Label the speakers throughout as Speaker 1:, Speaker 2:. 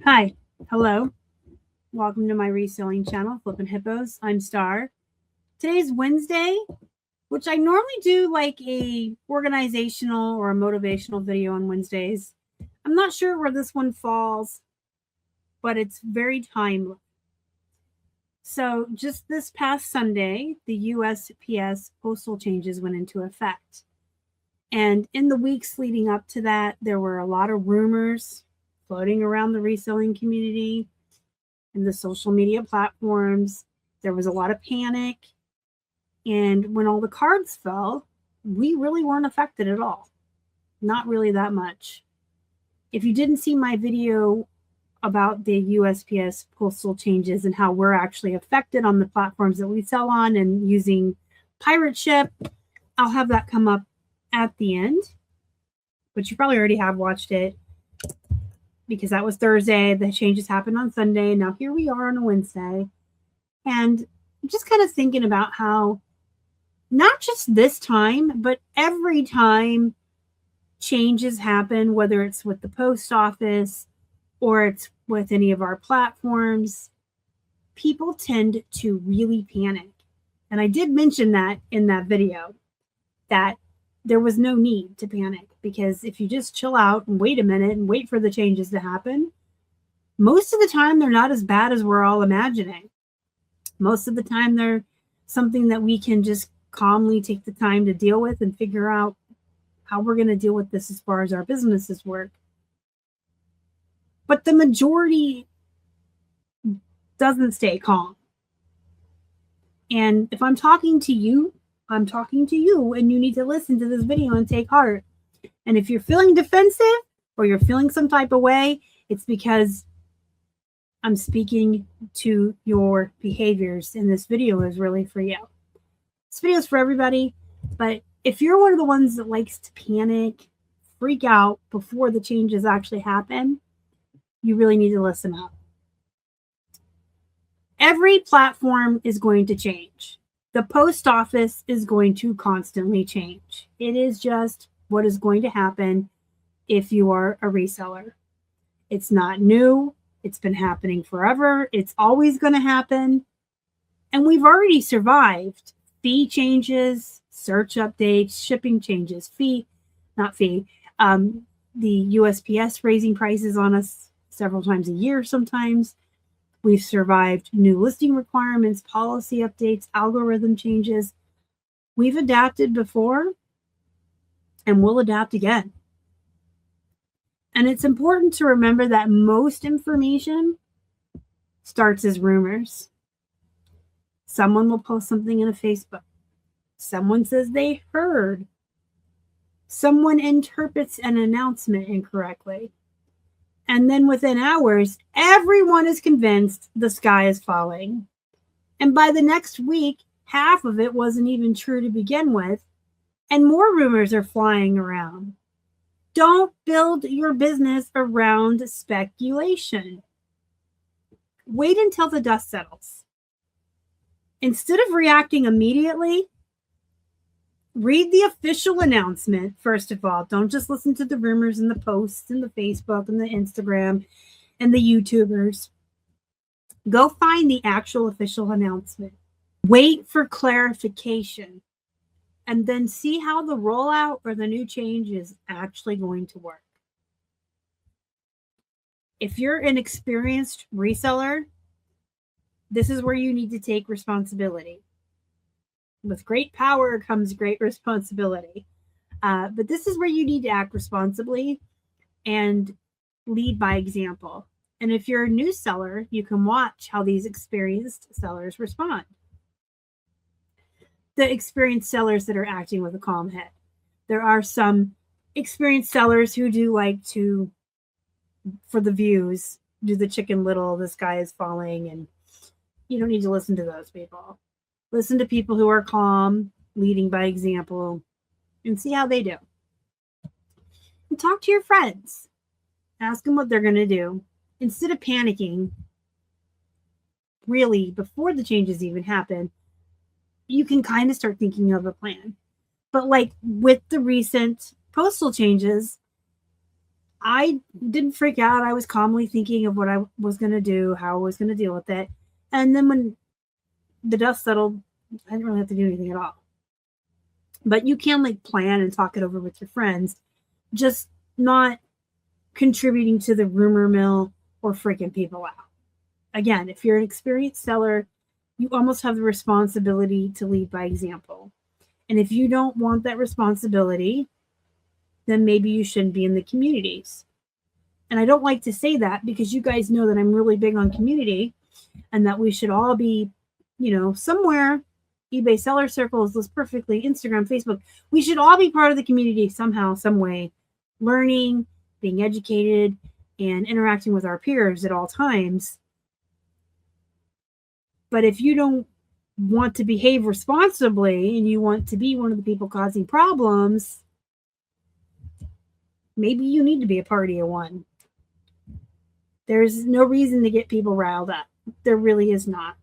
Speaker 1: Hi, hello. Welcome to my reselling channel, Flippin Hippos. I'm Star. Today's Wednesday, which I normally do like a organizational or a motivational video on Wednesdays. I'm not sure where this one falls, but it's very timely. So just this past Sunday, the USPS postal changes went into effect. And in the weeks leading up to that, there were a lot of rumors floating around the reselling community and the social media platforms. There was a lot of panic. And when all the cards fell, we really weren't affected at all. Not really that much. If you didn't see my video about the USPS postal changes and how we're actually affected on the platforms that we sell on and using pirate ship, I'll have that come up at the end. But you probably already have watched it, because that was Thursday. The changes happened on Sunday. Now here we are on a Wednesday. And I'm just kind of thinking about how not just this time, but every time changes happen, whether it's with the post office or it's with any of our platforms, people tend to really panic. And I did mention that in that video, that there was no need to panic, because if you just chill out and wait a minute and wait for the changes to happen, most of the time they're not as bad as we're all imagining. Most of the time they're something that we can just calmly take the time to deal with and figure out how we're going to deal with this as far as our businesses work. But the majority doesn't stay calm. And if I'm talking to you, I'm talking to you, and you need to listen to this video and take heart. And if you're feeling defensive or you're feeling some type of way, it's because I'm speaking to your behaviors, and this video is really for you. This video is for everybody, but if you're one of the ones that likes to panic, freak out before the changes actually happen, you really need to listen up. Every platform is going to change. The post office is going to constantly change. It is just what is going to happen if you are a reseller. It's not new. It's been happening forever. It's always going to happen. And we've already survived fee changes, search updates, shipping changes, the USPS raising prices on us several times a year sometimes. We've survived new listing requirements, policy updates, algorithm changes. We've adapted before, and we'll adapt again. And it's important to remember that most information starts as rumors. Someone will post something in a Facebook. Someone says they heard. Someone interprets an announcement incorrectly. And then within hours, everyone is convinced the sky is falling. And by the next week, half of it wasn't even true to begin with, and more rumors are flying around. Don't build your business around speculation. Wait until the dust settles. Instead of reacting immediately, read the official announcement, first of all. Don't just listen to the rumors and the posts and the Facebook and the Instagram and the YouTubers. Go find the actual official announcement. Wait for clarification, and then see how the rollout or the new change is actually going to work. If you're an experienced reseller, this is where you need to take responsibility. With great power comes great responsibility. But this is where you need to act responsibly and lead by example. And if you're a new seller, you can watch how these experienced sellers respond. The experienced sellers that are acting with a calm head. There are some experienced sellers who do like to, for the views, do the Chicken Little, the sky is falling, and you don't need to listen to those people. Listen to people who are calm, leading by example, and see how they do. And talk to your friends. Ask them what they're going to do. Instead of panicking, really, before the changes even happen, you can kind of start thinking of a plan. But like with the recent postal changes, I didn't freak out. I was calmly thinking of what I was going to do, how I was going to deal with it. And then when the dust settled, I didn't really have to do anything at all. But you can like plan and talk it over with your friends, just not contributing to the rumor mill or freaking people out. Again, if you're an experienced seller, you almost have the responsibility to lead by example. And if you don't want that responsibility, then maybe you shouldn't be in the communities. And I don't like to say that because you guys know that I'm really big on community and that we should all be, somewhere, eBay seller circles, List Perfectly, Instagram, Facebook. We should all be part of the community somehow, some way, learning, being educated, and interacting with our peers at all times. But if you don't want to behave responsibly and you want to be one of the people causing problems, maybe you need to be a party of one. There's no reason to get people riled up. There really is not.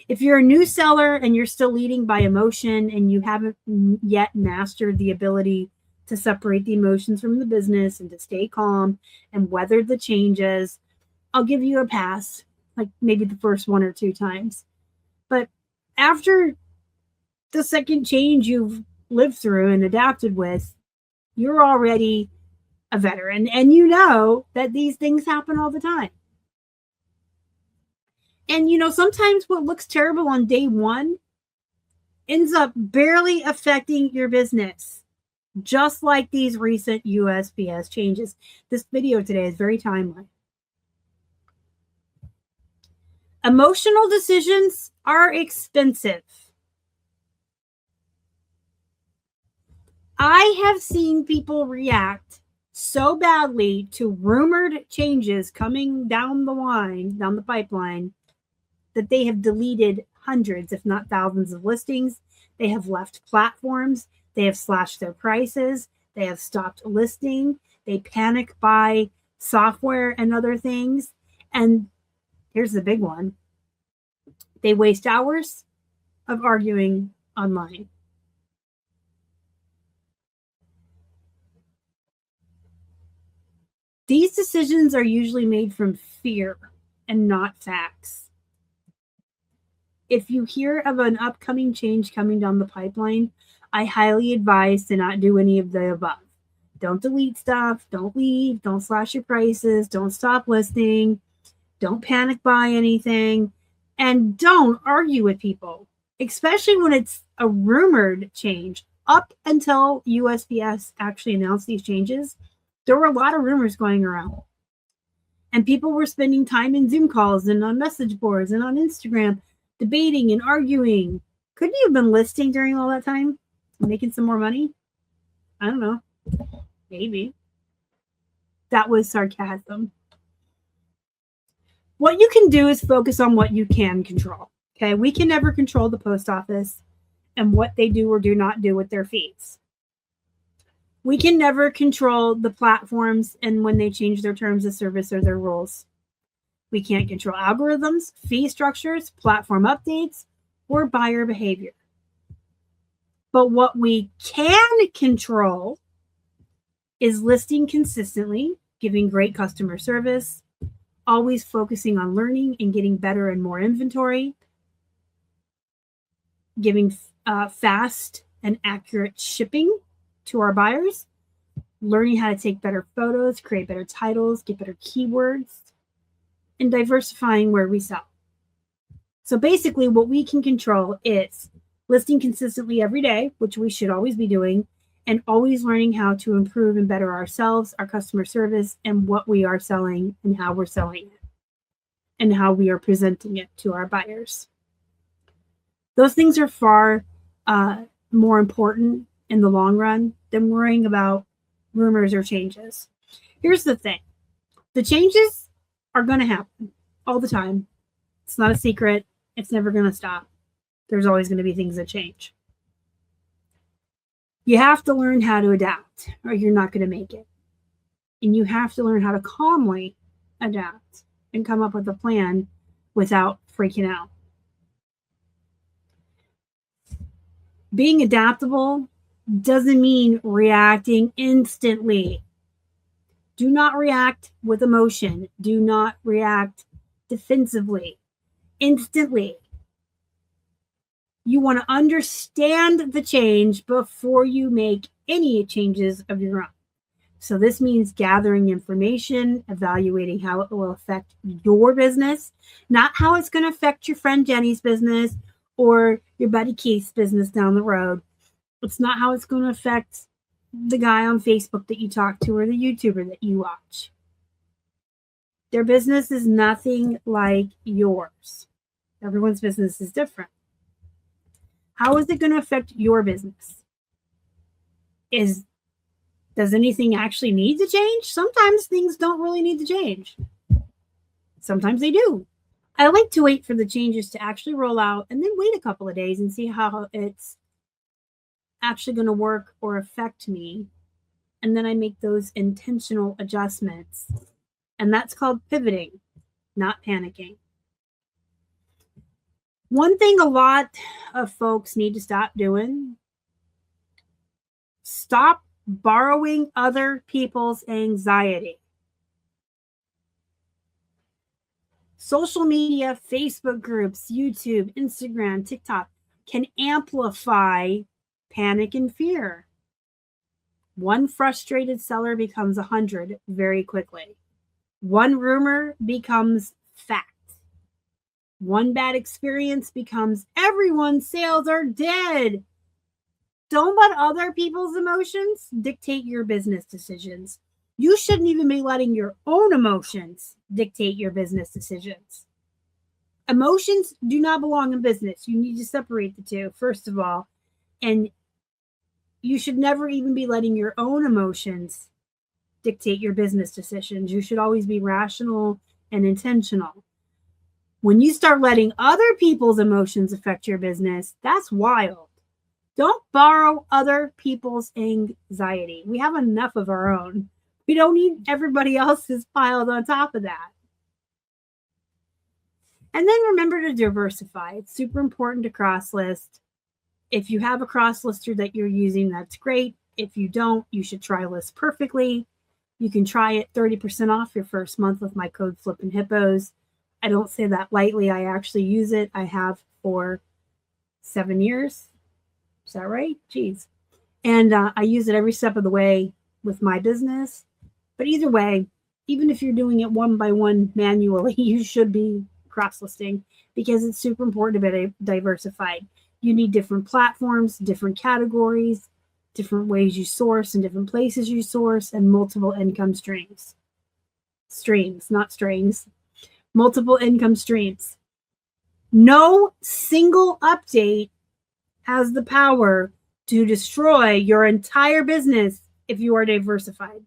Speaker 1: If you're a new seller and you're still leading by emotion and you haven't yet mastered the ability to separate the emotions from the business and to stay calm and weather the changes, I'll give you a pass, like maybe the first 1 or 2 times. But after the second change you've lived through and adapted with, you're already a veteran and you know that these things happen all the time. And sometimes what looks terrible on day 1 ends up barely affecting your business, just like these recent USPS changes. This video today is very timely. Emotional decisions are expensive. I have seen people react so badly to rumored changes coming down the pipeline, that they have deleted hundreds, if not thousands of listings. They have left platforms. They have slashed their prices. They have stopped listing. They panic buy software and other things. And here's the big one. They waste hours of arguing online. These decisions are usually made from fear and not facts. If you hear of an upcoming change coming down the pipeline, I highly advise to not do any of the above. Don't delete stuff. Don't leave. Don't slash your prices. Don't stop listing. Don't panic buy anything. And don't argue with people, especially when it's a rumored change. Up until USPS actually announced these changes, there were a lot of rumors going around. And people were spending time in Zoom calls and on message boards and on Instagram debating and arguing. Couldn't you have been listing during all that time? Making some more money? I don't know. Maybe. That was sarcasm. What you can do is focus on what you can control. Okay, we can never control the post office and what they do or do not do with their fees. We can never control the platforms and when they change their terms of service or their rules. We can't control algorithms, fee structures, platform updates, or buyer behavior. But what we can control is listing consistently, giving great customer service, always focusing on learning and getting better and more inventory, giving fast and accurate shipping to our buyers, learning how to take better photos, create better titles, get better keywords, and diversifying where we sell. So basically what we can control is listing consistently every day, which we should always be doing, and always learning how to improve and better ourselves, our customer service, and what we are selling and how we're selling it and how we are presenting it to our buyers. Those things are far more important in the long run than worrying about rumors or changes. Here's the thing. The changes are going to happen all the time. It's not a secret. It's never going to stop. There's always going to be things that change. You have to learn how to adapt or you're not going to make it. And you have to learn how to calmly adapt and come up with a plan without freaking out. Being adaptable doesn't mean reacting instantly. Do not react with emotion. Do not react defensively, instantly. You want to understand the change before you make any changes of your own. So this means gathering information, evaluating how it will affect your business, not how it's going to affect your friend Jenny's business or your buddy Keith's business down the road. It's not how it's going to affect the guy on Facebook that you talk to or the YouTuber that you watch. Their business is nothing like yours. Everyone's business is different. How is it going to affect your business? Does anything actually need to change? Sometimes things don't really need to change. Sometimes they do. I like to wait for the changes to actually roll out and then wait a couple of days and see how it's actually going to work or affect me. And then I make those intentional adjustments. And that's called pivoting, not panicking. One thing a lot of folks need to stop doing, stop borrowing other people's anxiety. Social media, Facebook groups, YouTube, Instagram, TikTok can amplify panic and fear. One frustrated seller becomes 100 very quickly. One rumor becomes fact. One bad experience becomes everyone's sales are dead. Don't let other people's emotions dictate your business decisions. You shouldn't even be letting your own emotions dictate your business decisions. Emotions do not belong in business. You need to separate the two, first of all. And you should never even be letting your own emotions dictate your business decisions. You should always be rational and intentional. When you start letting other people's emotions affect your business, that's wild. Don't borrow other people's anxiety. We have enough of our own. We don't need everybody else's piled on top of that. And then remember to diversify. It's super important to cross list. If you have a cross lister that you're using, that's great. If you don't, you should try List Perfectly. You can try it 30% off your first month with my code FlippinHippos. I don't say that lightly. I actually use it. I have for 7 years. Is that right? Jeez. And I use it every step of the way with my business. But either way, even if you're doing it one by one manually, you should be cross-listing because it's super important to be diversified. You need different platforms, different categories, different ways you source and different places you source, and multiple income streams. Streams, not strings. Multiple income streams. No single update has the power to destroy your entire business if you are diversified.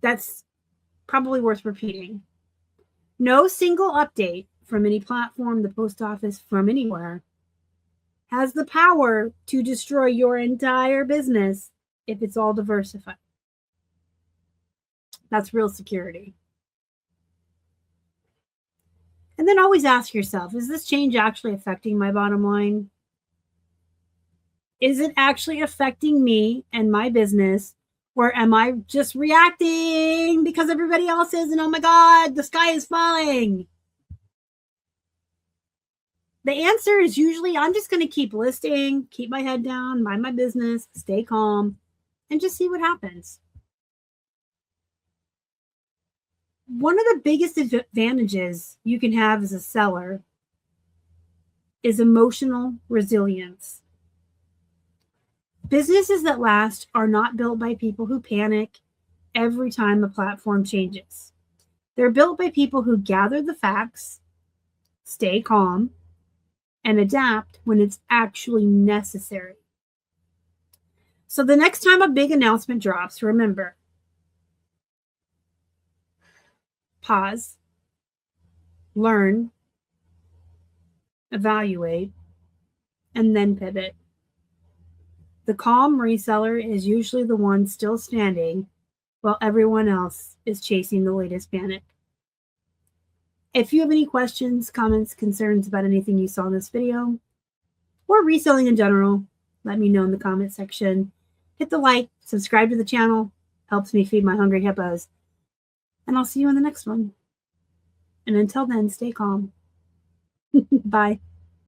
Speaker 1: That's probably worth repeating. No single update from any platform, the post office, from anywhere, has the power to destroy your entire business if it's all diversified. That's real security. And then always ask yourself, is this change actually affecting my bottom line? Is it actually affecting me and my business? Or am I just reacting because everybody else is, and oh my God, the sky is falling? The answer is usually, I'm just going to keep listing, keep my head down, mind my business, stay calm, and just see what happens. One of the biggest advantages you can have as a seller is emotional resilience. Businesses that last are not built by people who panic every time a platform changes. They're built by people who gather the facts, stay calm, and adapt when it's actually necessary. So the next time a big announcement drops, remember, pause, learn, evaluate, and then pivot. The calm reseller is usually the one still standing while everyone else is chasing the latest panic. If you have any questions, comments, concerns about anything you saw in this video or reselling in general, let me know in the comment section. hit the like, subscribe to the channel. Helps me feed my hungry hippos. And I'll see you in the next one. And until then, stay calm. Bye.